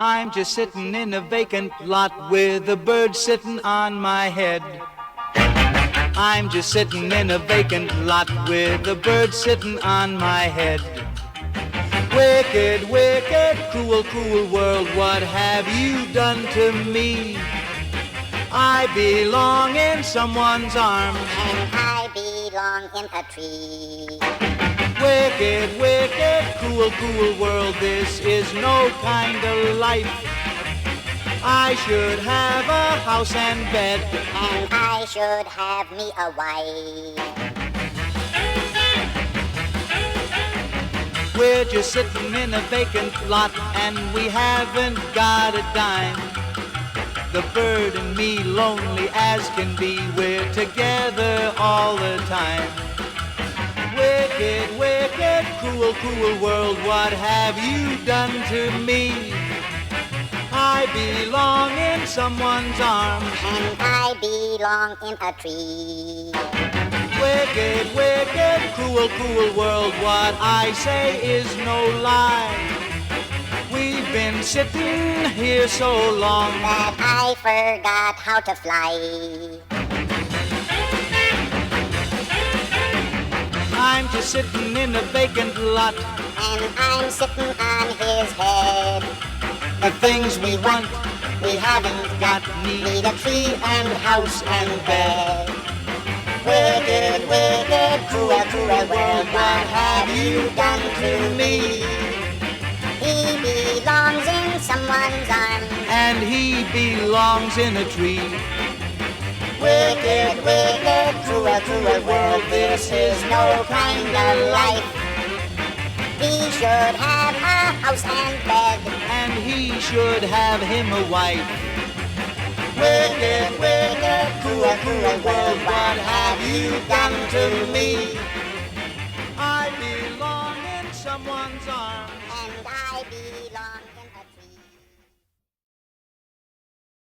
I'm just sitting in a vacant lot with a bird sitting on my head. I'm just sitting in a vacant lot with a bird sitting on my head. Wicked, wicked, cruel, cruel world, what have you done to me? I belong in someone's arms, and I belong in a tree. Wicked, wicked, cruel, cruel world, this is no kind of life. I should have a house and bed, and I should have me a wife. We're just sitting in a vacant lot and we haven't got a dime. The bird and me, lonely as can be, we're together all the time. Wicked, wicked, cruel, cruel world, what have you done to me? I belong in someone's arms, and I belong in a tree. Wicked, wicked, cruel, cruel world, what I say is no lie. We've been sitting here so long that I forgot how to fly. I'm just sitting in a vacant lot, and I'm sitting on his head. The things we want, we haven't got. Need a tree and house and bed. Wicked, wicked, cruel, cruel world, what have you done to me? He belongs in someone's arms, and he belongs in a tree. Wicked, wicked, cruel, cruel world, this is no kind of life. He should have a house and bed, and he should have him a wife. Wicked, wicked, cruel, cruel world, what have you done to me? I belong in someone's arms, and I belong in a tree.